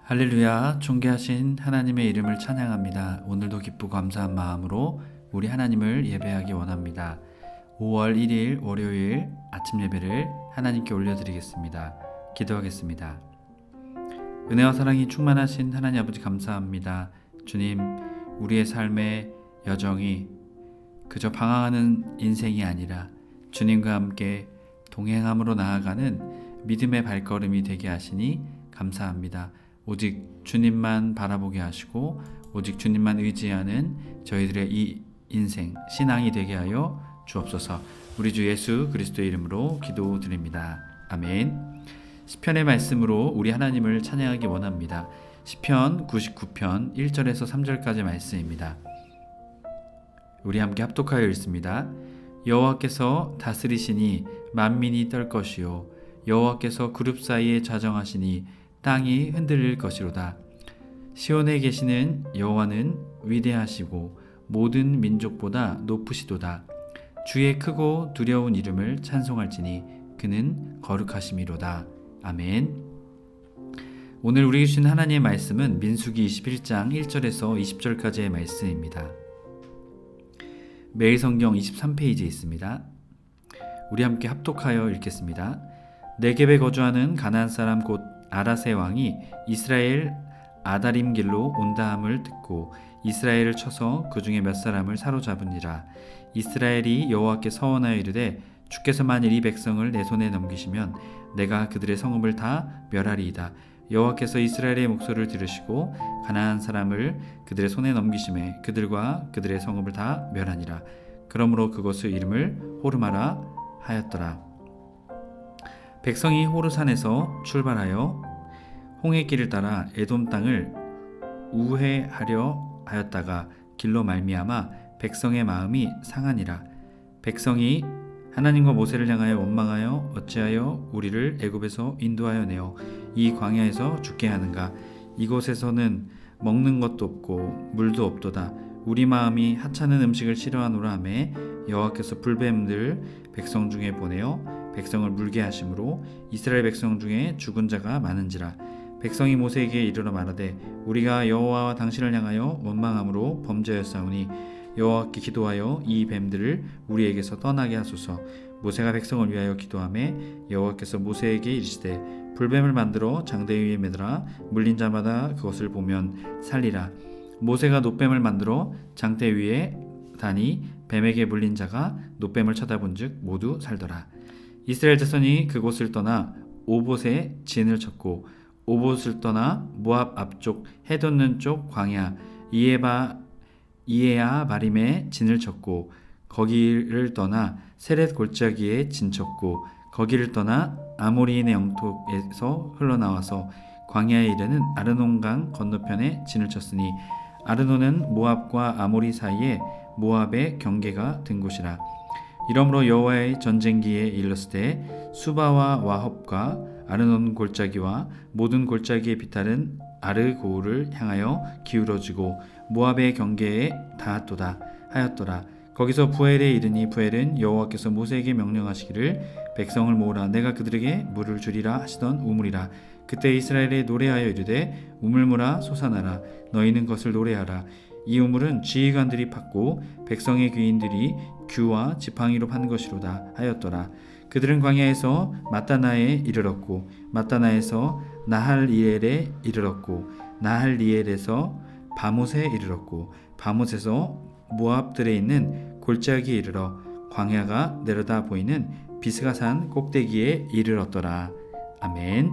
할렐루야, 존귀하신 하나님의 이름을 찬양합니다. 오늘도 기쁘고 감사한 마음으로 우리 하나님을 예배하기 원합니다. 5월 1일 월요일 아침 예배를 하나님께 올려드리겠습니다. 기도하겠습니다. 은혜와 사랑이 충만하신 하나님 아버지 감사합니다. 주님, 우리의 삶의 여정이 그저 방황하는 인생이 아니라 주님과 함께 동행함으로 나아가는 믿음의 발걸음이 되게 하시니 감사합니다. 오직 주님만 바라보게 하시고 오직 주님만 의지하는 저희들의 이 인생 신앙이 되게 하여 주옵소서. 우리 주 예수 그리스도의 이름으로 기도드립니다. 아멘. 시편의 말씀으로 우리 하나님을 찬양하기 원합니다. 시편 99편 1절에서 3절까지 말씀입니다. 우리 함께 합독하여 읽습니다. 여호와께서 다스리시니 만민이 떨 것이요 여호와께서 그룹 사이에 자정하시니 땅이 흔들릴 것이로다. 시온에 계시는 여호와는 위대하시고 모든 민족보다 높으시도다. 주의 크고 두려운 이름을 찬송할지니 그는 거룩하심이로다. 아멘. 오늘 우리에게 주신 하나님의 말씀은 민수기 21장 1절에서 20절까지의 말씀입니다. 매일 성경 23페이지에 있습니다. 우리 함께 합독하여 읽겠습니다. 네겝에 거주하는 가나안 사람 곧 아라세 왕이 이스라엘 아다림 길로 온다함을 듣고 이스라엘을 쳐서 그 중에 몇 사람을 사로잡으니라. 이스라엘이 여호와께 서원하여 이르되 주께서 만일 이 백성을 내 손에 넘기시면 내가 그들의 성읍을 다 멸하리이다. 여호와께서 이스라엘의 목소리를 들으시고 가나안 사람을 그들의 손에 넘기심에 그들과 그들의 성읍을 다 멸하니라. 그러므로 그곳의 이름을 호르마라 하였더라. 백성이 호르산에서 출발하여 홍해 길을 따라 에돔 땅을 우회하려 하였다가 길로 말미암아 백성의 마음이 상하니라. 백성이 하나님과 모세를 향하여 원망하여 어찌하여 우리를 애굽에서 인도하여 내어 이 광야에서 죽게 하는가. 이곳에서는 먹는 것도 없고 물도 없도다. 우리 마음이 하찮은 음식을 싫어하노라 하매 여호와께서 불뱀들 백성 중에 보내어 백성을 물게 하심으로 이스라엘 백성 중에 죽은 자가 많은지라. 백성이 모세에게 이르러 말하되 우리가 여호와와 당신을 향하여 원망함으로 범죄하였사오니 여호와께 기도하여 이 뱀들을 우리에게서 떠나게 하소서. 모세가 백성을 위하여 기도하매 여호와께서 모세에게 이르시되 불뱀을 만들어 장대 위에 매달아 물린 자마다 그것을 보면 살리라. 모세가 놋뱀을 만들어 장대 위에 다니 뱀에게 물린 자가 놋뱀을 쳐다본즉 모두 살더라. 이스라엘 자손이 그곳을 떠나 오봇에 진을 쳤고 오봇을 떠나 모압 앞쪽 해 돋는 쪽 광야 이에야 바림에 진을 쳤고 거기를 떠나 세렛 골짜기에 진 쳤고 거기를 떠나 아모리인의 영토에서 흘러나와서 광야에 이르는 아르논강 건너편에 진을 쳤으니 아르논은 모압과 아모리 사이에 모압의 경계가 된 곳이라. 이러므로 여호와의 전쟁기에 이르렀을 수바와 와헙과 아르논 골짜기와 모든 골짜기에 비탈은 아르고우를 향하여 기울어지고 모압의 경계에 닿았도다 하였더라. 거기서 부엘에 이르니 부엘은 여호와께서 모세에게 명령하시기를 백성을 모으라 내가 그들에게 물을 주리라 하시던 우물이라. 그때 이스라엘에 노래하여 이르되 우물물아 솟아나라 너희는 것을 노래하라. 이 우물은 지휘관들이 팠고 백성의 귀인들이 규와 지팡이로 판 것이로다 하였더라. 그들은 광야에서 마따나에 이르렀고 마따나에서 나할리엘에 이르렀고 나할리엘에서 바못에 이르렀고 바못에서 모압들에 있는 골짜기에 이르러 광야가 내려다 보이는 비스가산 꼭대기에 이르렀더라. 아멘.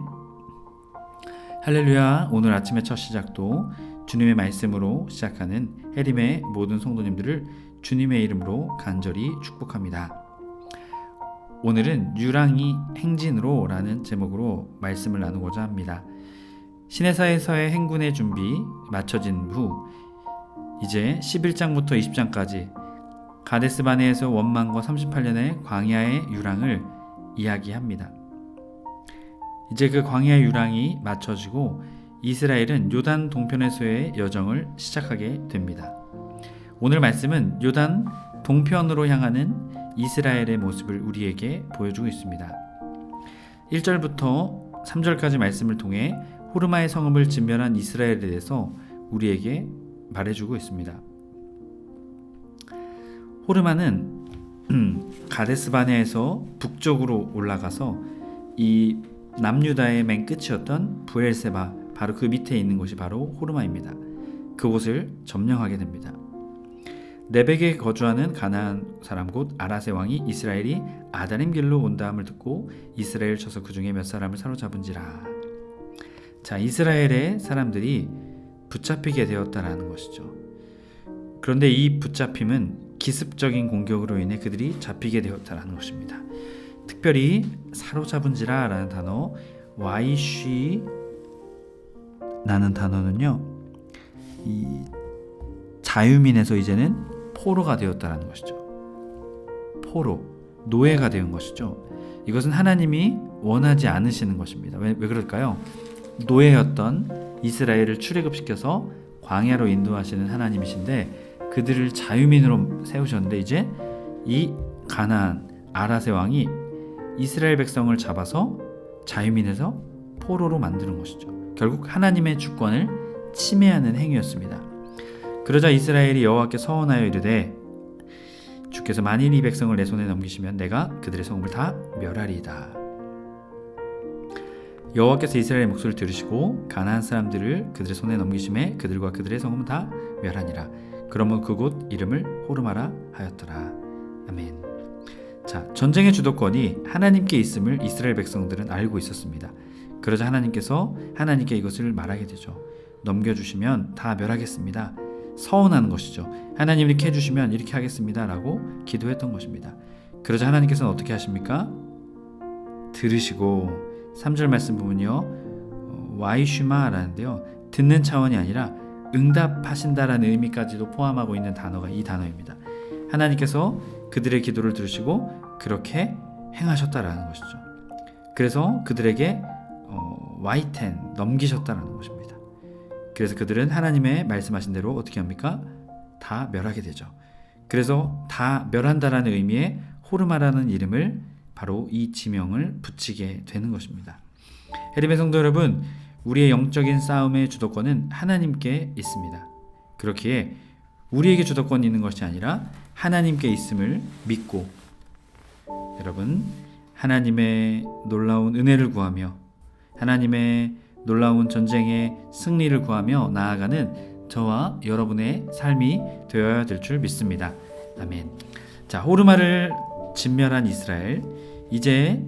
할렐루야. 오늘 아침의 첫 시작도 주님의 말씀으로 시작하는 해림의 모든 성도님들을 주님의 이름으로 간절히 축복합니다. 오늘은 유랑이 행진으로 라는 제목으로 말씀을 나누고자 합니다. 시내사에서의 행군의 준비 마쳐진 후 이제 11장부터 20장까지 가데스 바네에서 원망과 38년의 광야의 유랑을 이야기합니다. 이제 그 광야의 유랑이 마쳐지고 이스라엘은 요단 동편에서의 여정을 시작하게 됩니다. 오늘 말씀은 요단 동편으로 향하는 이스라엘의 모습을 우리에게 보여주고 있습니다. 1절부터 3절까지 말씀을 통해 호르마의 성읍을 진멸한 이스라엘에 대해서 우리에게 말해주고 있습니다. 호르마는 가데스바네에서 북쪽으로 올라가서 이 남유다의 맨 끝이었던 브엘세바, 바로 그 밑에 있는 곳이 바로 호르마입니다. 그곳을 점령하게 됩니다. 네벡에 거주하는 가나안 사람 곧 아라세 왕이 이스라엘이 아다림 길로 온다함을 듣고 이스라엘 쳐서 그 중에 몇 사람을 사로잡은지라. 자, 이스라엘의 사람들이 붙잡히게 되었다라는 것이죠. 그런데 이 붙잡힘은 기습적인 공격으로 인해 그들이 잡히게 되었다라는 것입니다. 특별히 사로잡은지라 라는 단어, 와이쉬 라는 단어는요, 이 자유민에서 이제는 포로가 되었다라는 것이죠. 포로, 노예가 된 것이죠. 이것은 하나님이 원하지 않으시는 것입니다. 왜 그럴까요? 노예였던 이스라엘을 출애굽시켜서 광야로 인도하시는 하나님이신데 그들을 자유민으로 세우셨는데 이제 이 가나안 아라세 왕이 이스라엘 백성을 잡아서 자유민에서 포로로 만드는 것이죠. 결국 하나님의 주권을 침해하는 행위였습니다. 그러자 이스라엘이 여호와께 서원하여 이르되 주께서 만일 이 백성을 내 손에 넘기시면 내가 그들의 성읍을 다 멸하리이다. 여호와께서 이스라엘의 목소리를 들으시고 가나안 사람들을 그들의 손에 넘기심에 그들과 그들의 성읍은 다 멸하니라. 그러면 그곳 이름을 호르마라 하였더라. 아멘. 자, 전쟁의 주도권이 하나님께 있음을 이스라엘 백성들은 알고 있었습니다. 그러자 하나님께서 하나님께 이것을 말하게 되죠. 넘겨주시면 다 멸하겠습니다. 서운한 것이죠. 하나님 이렇게 해주시면 이렇게 하겠습니다 라고 기도했던 것입니다. 그러자 하나님께서는 어떻게 하십니까? 들으시고 3절 말씀 보면요, 와이슈마 라는데요, 듣는 차원이 아니라 응답하신다라는 의미까지도 포함하고 있는 단어가 이 단어입니다. 하나님께서 그들의 기도를 들으시고 그렇게 행하셨다라는 것이죠. 그래서 그들에게 와이텐, 넘기셨다라는 것입니다. 그래서 그들은 하나님의 말씀하신 대로 어떻게 합니까? 다 멸하게 되죠. 그래서 다 멸한다라는 의미의 호르마라는 이름을 바로 이 지명을 붙이게 되는 것입니다. 해림의 성도 여러분, 우리의 영적인 싸움의 주도권은 하나님께 있습니다. 그렇기에 우리에게 주도권이 있는 것이 아니라 하나님께 있음을 믿고 여러분, 하나님의 놀라운 은혜를 구하며 하나님의 놀라운 전쟁의 승리를 구하며 나아가는 저와 여러분의 삶이 되어야 될 줄 믿습니다. 아멘. 자, 호르마를 진멸한 이스라엘, 이제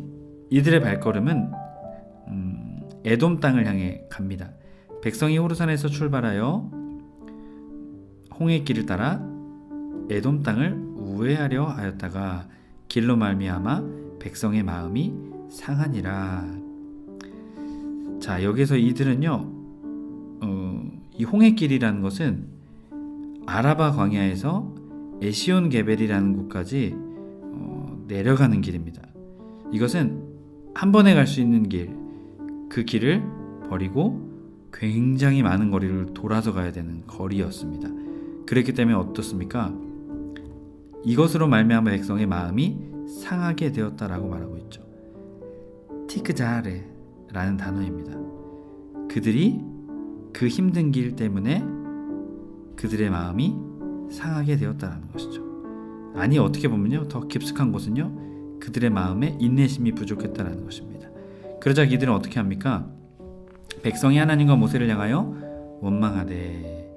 이들의 발걸음은 에돔 땅을 향해 갑니다. 백성이 호르산에서 출발하여 홍해 길을 따라 에돔 땅을 우회하려 하였다가 길로 말미암아 백성의 마음이 상하니라. 자, 여기서 이들은요, 이 홍해길이라는 것은 아라바 광야에서 에시온 게벨이라는 곳까지 내려가는 길입니다. 이것은 한 번에 갈 수 있는 길, 그 길을 버리고 굉장히 많은 거리를 돌아서 가야 되는 거리였습니다. 그렇기 때문에 어떻습니까? 이것으로 말미암아 백성의 마음이 상하게 되었다라고 말하고 있죠. 티크자레라는 단어입니다. 그들이 그 힘든 길 때문에 그들의 마음이 상하게 되었다는 것이죠. 아니, 어떻게 보면요, 더 깊숙한 곳은요, 그들의 마음에 인내심이 부족했다는 것입니다. 그러자 이들은 어떻게 합니까? 백성이 하나님과 모세를 향하여 원망하되,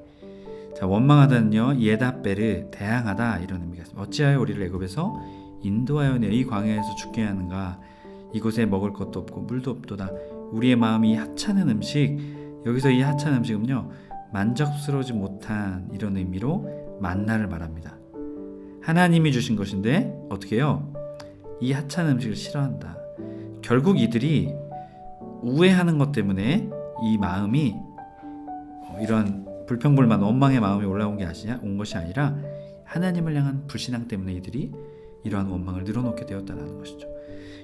자, 원망하다는요, 예다베르, 대항하다 이런 의미가 있습니다. 어찌하여 우리를 애굽에서 인도하여 내 이 광야에서 죽게 하는가? 이곳에 먹을 것도 없고 물도 없도다. 우리의 마음이 하찮은 음식, 여기서 이 하찮은 음식은요, 만족스러우지 못한 이런 의미로 만나를 말합니다. 하나님이 주신 것인데 어떻게 해요? 이 하찮은 음식을 싫어한다. 결국 이들이 우애하는 것 때문에 이 마음이 이런 불평불만, 원망의 마음이 올라온 것이 아니라 하나님을 향한 불신앙 때문에 이들이 이러한 원망을 늘어놓게 되었다는 것이죠.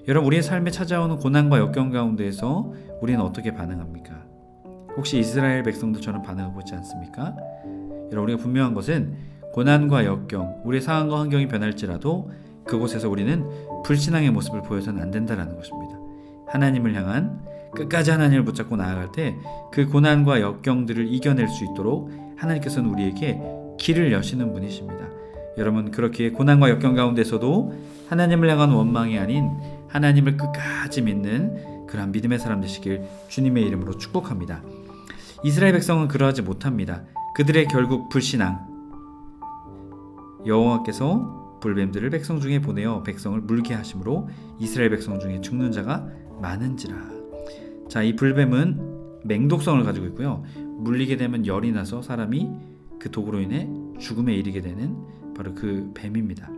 여러분, 우리의 삶에 찾아오는 고난과 역경 가운데에서 우리는 어떻게 반응합니까? 혹시 이스라엘 백성들처럼 반응하고 있지 않습니까? 여러분, 우리가 분명한 것은 고난과 역경, 우리의 상황과 환경이 변할지라도 그곳에서 우리는 불신앙의 모습을 보여서는 안 된다는 것입니다. 하나님을 향한 끝까지 하나님을 붙잡고 나아갈 때 그 고난과 역경들을 이겨낼 수 있도록 하나님께서는 우리에게 길을 여시는 분이십니다. 여러분, 그렇게 고난과 역경 가운데서도 하나님을 향한 원망이 아닌 하나님을 끝까지 믿는 그러한 믿음의 사람 되시길 주님의 이름으로 축복합니다. 이스라엘 백성은 그러하지 못합니다. 그들의 결국 불신앙, 여호와께서 불뱀들을 백성 중에 보내어 백성을 물게 하심으로 이스라엘 백성 중에 죽는 자가 많은지라. 자, 이 불뱀은 맹독성을 가지고 있고요. 물리게 되면 열이 나서 사람이 그 독으로 인해 죽음에 이르게 되는 바로 그 뱀입니다.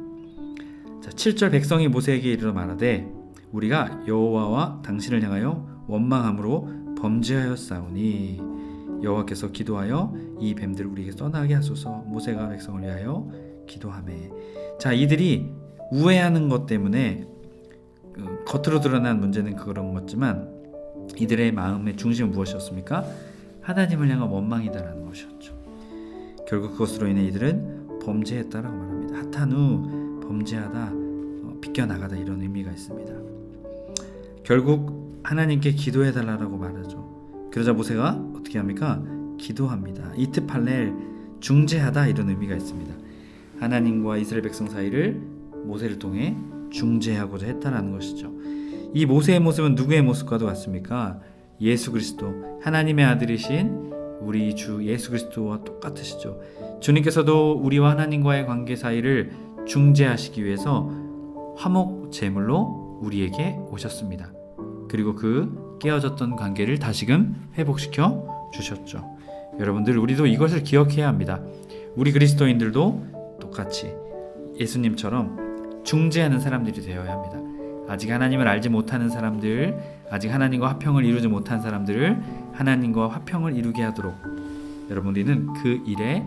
자, 7절 백성이 모세에게 이르러 말하되 우리가 여호와와 당신을 향하여 원망함으로 범죄하였사오니 여호와께서 기도하여 이 뱀들을 우리에게 떠나게 하소서. 모세가 백성을 위하여 기도하매. 자, 이들이 우애하는 것 때문에 겉으로 드러난 문제는 그런 것지만 이들의 마음의 중심은 무엇이었습니까? 하나님을 향한 원망이다라는 것이었죠. 결국 그것으로 인해 이들은 범죄했다라고 말합니다. 하탄후 범죄하다, 비껴나가다 이런 의미가 있습니다. 결국 하나님께 기도해달라고 말하죠. 그러자 모세가 어떻게 합니까? 기도합니다. 이트팔렐, 중재하다 이런 의미가 있습니다. 하나님과 이스라엘 백성 사이를 모세를 통해 중재하고자 했다라는 것이죠. 이 모세의 모습은 누구의 모습과도 같습니까? 예수 그리스도, 하나님의 아들이신 우리 주 예수 그리스도와 똑같으시죠. 주님께서도 우리와 하나님과의 관계 사이를 중재하시기 위해서 화목 제물로 우리에게 오셨습니다. 그리고 그 깨어졌던 관계를 다시금 회복시켜 주셨죠. 여러분들, 우리도 이것을 기억해야 합니다. 우리 그리스도인들도 똑같이 예수님처럼 중재하는 사람들이 되어야 합니다. 아직 하나님을 알지 못하는 사람들, 아직 하나님과 화평을 이루지 못한 사람들을 하나님과 화평을 이루게 하도록 여러분, 우리는 그 일에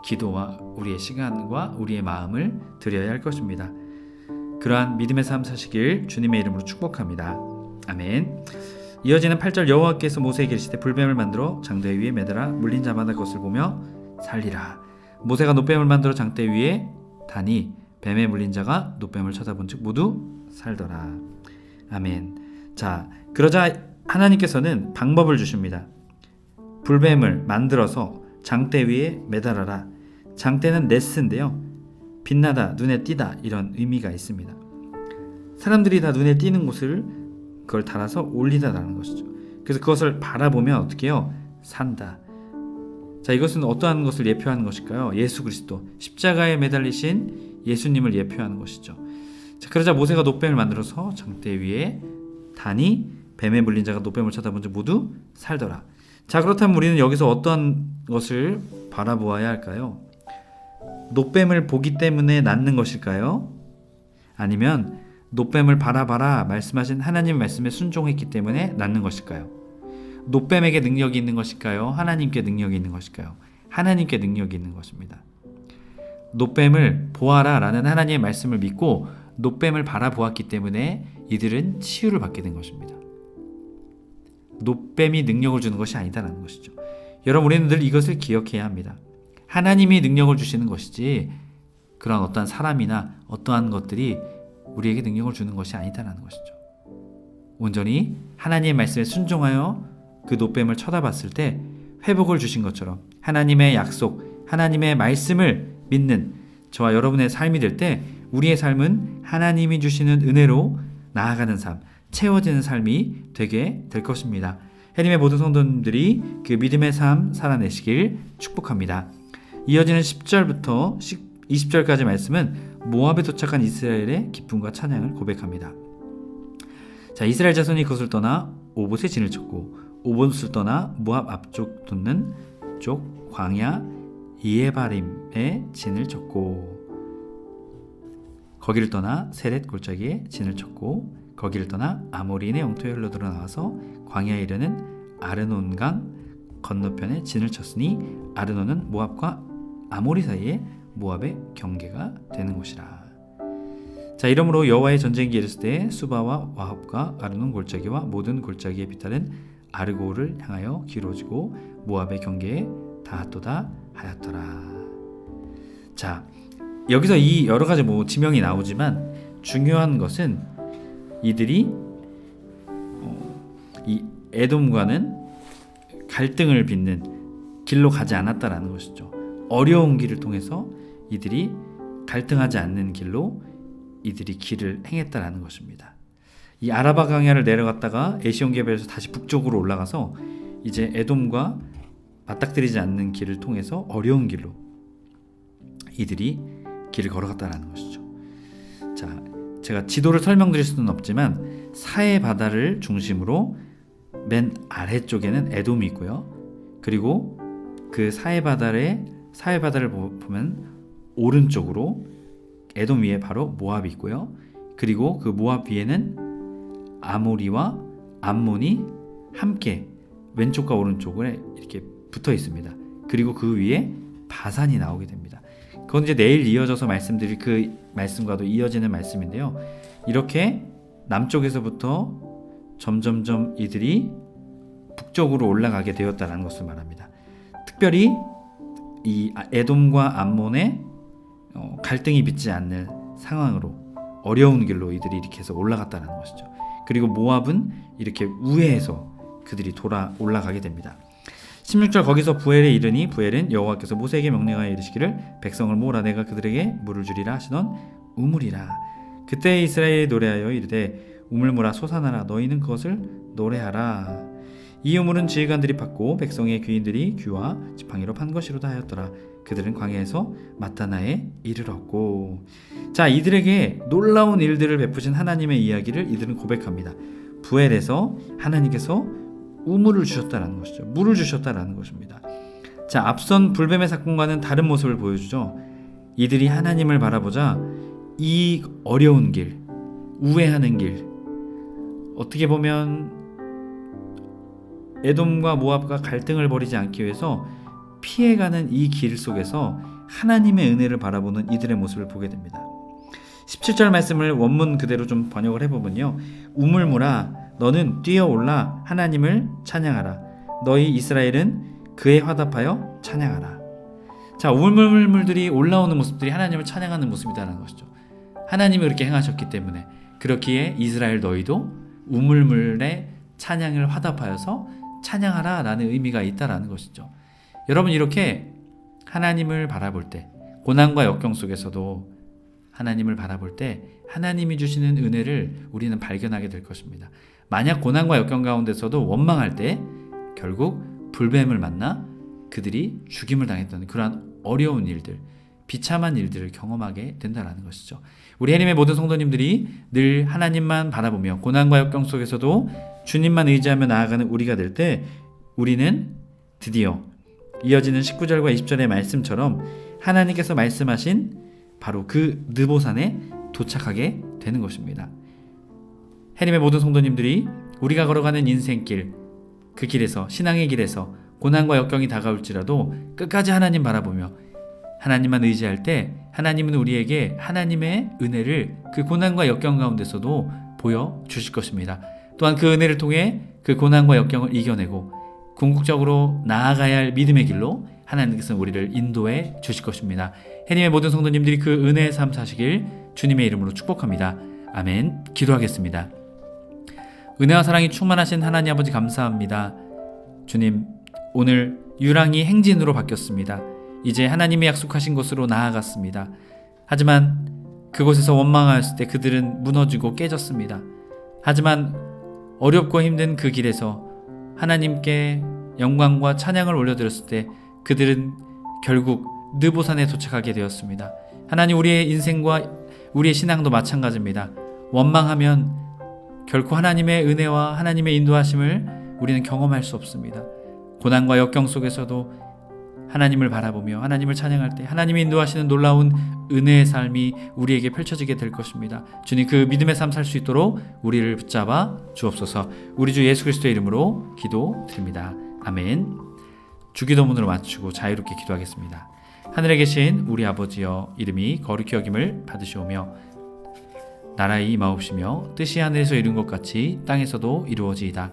기도와 우리의 시간과 우리의 마음을 드려야 할 것입니다. 그러한 믿음의 삶 사시길 주님의 이름으로 축복합니다. 아멘. 이어지는 8절, 여호와께서 모세에게 이르시되 불뱀을 만들어 장대 위에 매달아 물린 자마다 그것을 보며 살리라. 모세가 놋뱀을 만들어 장대 위에 다니 뱀에 물린 자가 놋뱀을 쳐다본즉 모두 살더라. 아멘. 자, 그러자 하나님께서는 방법을 주십니다. 불뱀을 만들어서 장대 위에 매달아라. 장대는 네스인데요, 빛나다, 눈에 띄다 이런 의미가 있습니다. 사람들이 다 눈에 띄는 곳을 그걸 달아서 올리다라는 것이죠. 그래서 그것을 바라보면 어떻게 해요? 산다. 자, 이것은 어떠한 것을 예표하는 것일까요? 예수 그리스도, 십자가에 매달리신 예수님을 예표하는 것이죠. 자, 그러자 모세가 놋뱀을 만들어서 장대 위에 다니 뱀에 물린 자가 놋뱀을 쳐다본 즉 모두 살더라. 자, 그렇다면 우리는 여기서 어떠한 것을 바라보아야 할까요? 놋뱀을 보기 때문에 낫는 것일까요? 아니면 놋뱀을 바라봐라 말씀하신 하나님 말씀에 순종했기 때문에 낫는 것일까요? 놋뱀에게 능력이 있는 것일까요? 하나님께 능력이 있는 것일까요? 하나님께 능력이 있는 것입니다. 놋뱀을 보아라 라는 하나님의 말씀을 믿고 놋뱀을 바라보았기 때문에 이들은 치유를 받게 된 것입니다. 놋뱀이 능력을 주는 것이 아니다라는 것이죠. 여러분, 우리는 늘 이것을 기억해야 합니다. 하나님이 능력을 주시는 것이지 그런 어떠한 사람이나 어떠한 것들이 우리에게 능력을 주는 것이 아니다라는 것이죠. 온전히 하나님의 말씀에 순종하여 그 놋뱀을 쳐다봤을 때 회복을 주신 것처럼 하나님의 약속, 하나님의 말씀을 믿는 저와 여러분의 삶이 될 때 우리의 삶은 하나님이 주시는 은혜로 나아가는 삶, 채워지는 삶이 되게 될 것입니다. 해림의 모든 성도님들이 그 믿음의 삶 살아내시길 축복합니다. 이어지는 10절부터 20절까지 말씀은 모압에 도착한 이스라엘의 기쁨과 찬양을 고백합니다. 자, 이스라엘 자손이 그것을 떠나 오봇에 진을 쳤고 오봇을 떠나 모압 앞쪽 돋는 쪽 광야 이에바림에 진을 쳤고 거기를 떠나 세렛 골짜기에 진을 쳤고 거기를 떠나 아모리인의 영토에 흘러들어 나와서 광야에 이르는 아르논강 건너편에 진을 쳤으니 아르논은 모압과 아모리 사이에 모압의 경계가 되는 곳이라. 자, 이러므로 여호와의 전쟁기 이르을 때 수바와 와합과 아르논 골짜기와 모든 골짜기에 비탈은 아르고를 향하여 기울어지고 모압의 경계에 닿았도다 하였더라. 자, 여기서 이 여러 가지 지명이 나오지만 중요한 것은 이들이 이 에돔과는 갈등을 빚는 길로 가지 않았다라는 것이죠. 어려운 길을 통해서 이들이 갈등하지 않는 길로 이들이 길을 행했다라는 것입니다. 이 아라바 강야를 내려갔다가 에시온게ber에서 다시 북쪽으로 올라가서 이제 에돔과 맞닥뜨리지 않는 길을 통해서 어려운 길로 이들이 길을 걸어갔다라는 것이죠. 자, 제가 지도를 설명드릴 수는 없지만 사해 바다를 중심으로 맨 아래쪽에는 에돔이 있고요. 그리고 그 사해 바다를 보면 오른쪽으로 에돔 위에 바로 모압이 있고요. 그리고 그 모압 위에는 아모리와 암몬이 함께 왼쪽과 오른쪽에 이렇게 붙어 있습니다. 그리고 그 위에 바산이 나오게 됩니다. 그건 이제 내일 이어져서 말씀드릴 그 말씀과도 이어지는 말씀인데요. 이렇게 남쪽에서부터 점점점 이들이 북쪽으로 올라가게 되었다는 것을 말합니다. 특별히 이 에돔과 암몬의 갈등이 빚지 않는 상황으로 어려운 길로 이들이 이렇게 해서 올라갔다는 것이죠. 그리고 모압은 이렇게 우회해서 그들이 돌아 올라가게 됩니다. 16절 거기서 부엘에 이르니 부엘은 여호와께서 모세에게 명령하여 이르시기를 백성을 모으라 내가 그들에게 물을 주리라 하시던 우물이라. 그때 이스라엘이 노래하여 이르되 우물물아 솟아나라 너희는 그것을 노래하라. 이 우물은 지휘관들이 팠고 백성의 귀인들이 귀와 지팡이로 판 것이로다 하였더라. 그들은 광야에서 마따나에 이르렀고. 자, 이들에게 놀라운 일들을 베푸신 하나님의 이야기를 이들은 고백합니다. 부엘에서 하나님께서 우물을 주셨다라는 것이죠. 물을 주셨다라는 것입니다. 자, 앞선 불뱀의 사건과는 다른 모습을 보여주죠. 이들이 하나님을 바라보자 이 어려운 길, 우회하는 길, 어떻게 보면 에돔과 모압과 갈등을 벌이지 않기 위해서 피해가는 이 길 속에서 하나님의 은혜를 바라보는 이들의 모습을 보게 됩니다. 17절 말씀을 원문 그대로 좀 번역을 해보면요. 우물물아 너는 뛰어올라 하나님을 찬양하라. 너희 이스라엘은 그에 화답하여 찬양하라. 자, 우물물들이 올라오는 모습들이 하나님을 찬양하는 모습이라는 것이죠. 하나님이 그렇게 행하셨기 때문에 그렇기에 이스라엘 너희도 우물물의 찬양을 화답하여서 찬양하라 라는 의미가 있다라는 것이죠. 여러분, 이렇게 하나님을 바라볼 때 고난과 역경 속에서도 하나님을 바라볼 때 하나님이 주시는 은혜를 우리는 발견하게 될 것입니다. 만약 고난과 역경 가운데서도 원망할 때 결국 불뱀을 만나 그들이 죽임을 당했던 그러한 어려운 일들, 비참한 일들을 경험하게 된다는 것이죠. 우리 해림의 모든 성도님들이 늘 하나님만 바라보며 고난과 역경 속에서도 주님만 의지하며 나아가는 우리가 될 때 우리는 드디어 이어지는 19절과 20절의 말씀처럼 하나님께서 말씀하신 바로 그 느보산에 도착하게 되는 것입니다. 해림의 모든 성도님들이 우리가 걸어가는 인생길, 그 길에서, 신앙의 길에서 고난과 역경이 다가올지라도 끝까지 하나님 바라보며 하나님만 의지할 때 하나님은 우리에게 하나님의 은혜를 그 고난과 역경 가운데서도 보여주실 것입니다. 또한 그 은혜를 통해 그 고난과 역경을 이겨내고 궁극적으로 나아가야 할 믿음의 길로 하나님께서 우리를 인도해 주실 것입니다. 해림의 모든 성도님들이 그 은혜의 삶 사시길 주님의 이름으로 축복합니다. 아멘. 기도하겠습니다. 은혜와 사랑이 충만하신 하나님 아버지 감사합니다. 주님, 오늘 유랑이 행진으로 바뀌었습니다. 이제 하나님이 약속하신 곳으로 나아갔습니다. 하지만 그곳에서 원망하였을 때 그들은 무너지고 깨졌습니다. 하지만 어렵고 힘든 그 길에서 하나님께 영광과 찬양을 올려드렸을 때 그들은 결국 느보산에 도착하게 되었습니다. 하나님, 우리의 인생과 우리의 신앙도 마찬가지입니다. 원망하면 결코 하나님의 은혜와 하나님의 인도하심을 우리는 경험할 수 없습니다. 고난과 역경 속에서도 하나님을 바라보며 하나님을 찬양할 때 하나님이 인도하시는 놀라운 은혜의 삶이 우리에게 펼쳐지게 될 것입니다. 주님, 그 믿음의 삶 살 수 있도록 우리를 붙잡아 주옵소서. 우리 주 예수 그리스도의 이름으로 기도드립니다. 아멘. 주기도문으로 맞추고 자유롭게 기도하겠습니다. 하늘에 계신 우리 아버지여, 이름이 거룩히 여김을 받으시오며 나라의 임하옵시며 뜻이 하늘에서 이룬 것 같이 땅에서도 이루어지이다.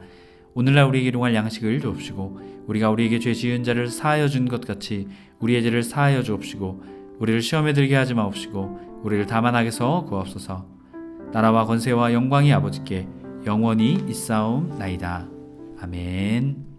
오늘날 우리에게 일용할 양식을 주옵시고 우리가 우리에게 죄 지은 자를 사하여 준 것 같이 우리의 죄를 사하여 주옵시고 우리를 시험에 들게 하지 마옵시고 우리를 다만 악에서 구하옵소서. 나라와 권세와 영광이 아버지께 영원히 있사옵나이다. 아멘.